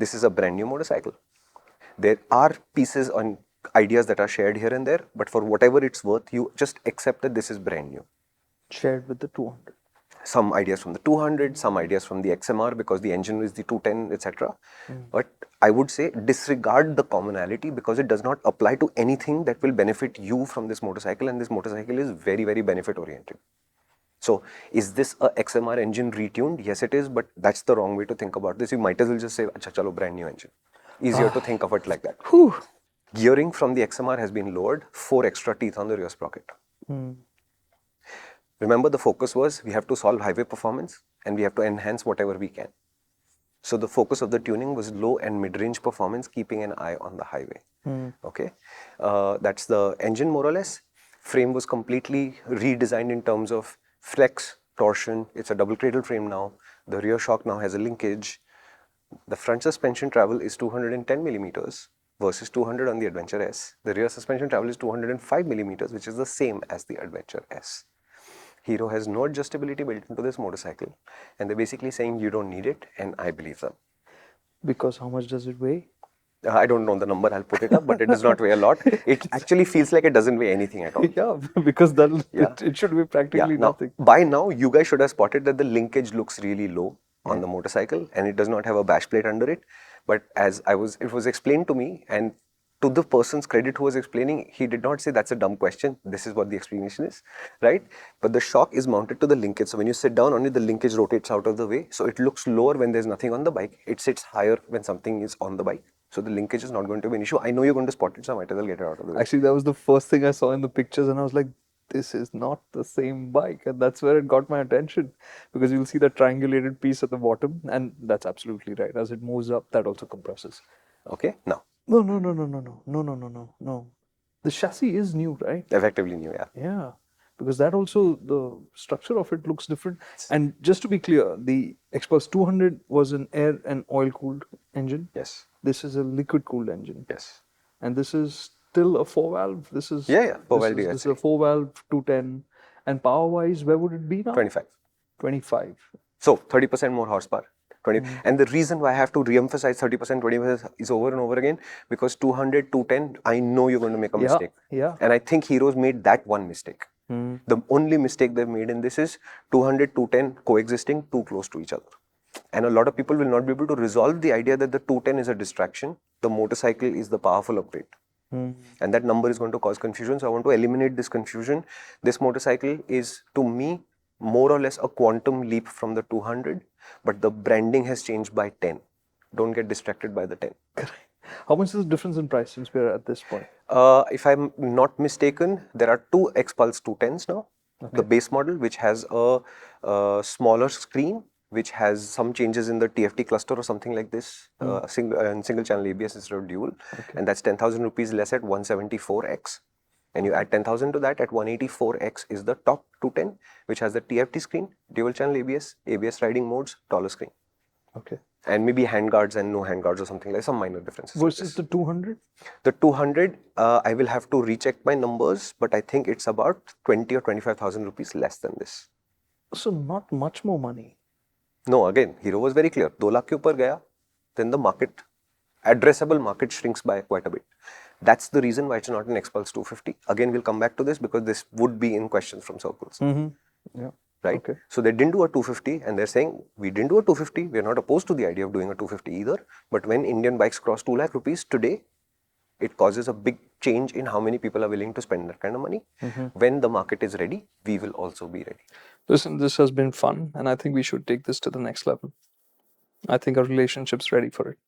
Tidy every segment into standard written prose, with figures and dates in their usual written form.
this is a brand new motorcycle. There are pieces on ideas that are shared here and there, but for whatever it's worth, you just accept that this is brand new. Shared with the 200. Some ideas from the 200, some ideas from the XMR because the engine is the 210, etc. But I would say disregard the commonality because it does not apply to anything that will benefit you from this motorcycle, and this motorcycle is very, very benefit oriented. So is this a XMR engine retuned? Yes, it is, but that's the wrong way to think about this. You might as well just say, acha chalo, brand new engine. Easier to think of it like that. Whew. Gearing from the XMR has been lowered, 4 extra teeth on the rear sprocket. Remember, the focus was we have to solve highway performance and we have to enhance whatever we can. So the focus of the tuning was low and mid-range performance, keeping an eye on the highway. Okay, that's the engine more or less. Frame was completely redesigned in terms of flex, torsion. It's a double cradle frame now. The rear shock now has a linkage. The front suspension travel is 210 millimeters versus 200 on the Adventure S. The rear suspension travel is 205 millimeters, which is the same as the Adventure S. Hero has no adjustability built into this motorcycle, and they're basically saying you don't need it, and I believe them. Because how much does it weigh? I don't know the number, I'll put it up, but it does not weigh a lot. It actually feels like it doesn't weigh anything at all. Yeah, because it should be practically nothing. By now, you guys should have spotted that the linkage looks really low on the motorcycle, and it does not have a bash plate under it. But as it was explained to me, and to the person's credit who was explaining, he did not say that's a dumb question. This is what the explanation is, right? But the shock is mounted to the linkage. So when you sit down, only the linkage rotates out of the way. So it looks lower when there's nothing on the bike. It sits higher when something is on the bike. So the linkage is not going to be an issue. I know you're going to spot it, so I might as well get it out of the way. Actually, that was the first thing I saw in the pictures, and I was like, this is not the same bike. And that's where it got my attention, because you'll see that triangulated piece at the bottom, and that's absolutely right. As it moves up, that also compresses. Okay, now. No. The chassis is new, right? Effectively new, yeah. Yeah, because that also, the structure of it looks different. And just to be clear, the Xpulse 200 was an air and oil cooled engine. Yes. This is a liquid cooled engine. Yes. And this is still a 4-valve. This is 4-valve. This is a 4-valve 210. And power wise, where would it be now? 25. So 30% more horsepower. 20. And the reason why I have to re-emphasize 30%, 20% is over and over again, because 200, 210, I know you're going to make a mistake. Yeah. And I think Hero's made that one mistake. The only mistake they've made in this is 200, 210 coexisting too close to each other. And a lot of people will not be able to resolve the idea that the 210 is a distraction. The motorcycle is the powerful upgrade. And that number is going to cause confusion. So I want to eliminate this confusion. This motorcycle is, to me, more or less a quantum leap from the 200, but the branding has changed by 10. Don't get distracted by the 10. How much is the difference in price since we're at this point? If I'm not mistaken, there are 2 Xpulse 210s now. Okay. The base model, which has a smaller screen, which has some changes in the TFT cluster or something like this, single channel ABS instead of dual. Okay. And that's 10,000 rupees less at 174X. And you add 10,000 to that, at 184X is the top 210, which has the TFT screen, dual channel ABS, ABS riding modes, taller screen. Okay. And maybe handguards and no handguards or something like some minor differences. Versus the 200? The 200, I will have to recheck my numbers, but I think it's about 20 or 25,000 rupees less than this. So not much more money. No, again, Hero was very clear. 2 lakh ke upar gaya, then the market, addressable market shrinks by quite a bit. That's the reason why it's not an Xpulse 250. Again, we'll come back to this because this would be in questions from circles. Yeah. Right? Okay. So they didn't do a 250 and they're saying, we didn't do a 250. We're not opposed to the idea of doing a 250 either. But when Indian bikes cross 2 lakh rupees today, it causes a big change in how many people are willing to spend that kind of money. When the market is ready, we will also be ready. Listen, this has been fun, and I think we should take this to the next level. I think our relationship's ready for it.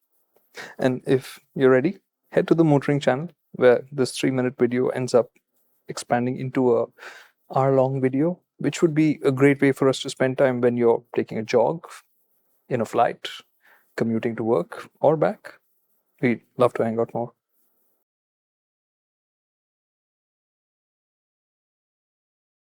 And if you're ready, head to the MotorInc channel, where this 3-minute video ends up expanding into a hour-long video, which would be a great way for us to spend time when you're taking a jog, in a flight, commuting to work, or back. We'd love to hang out more.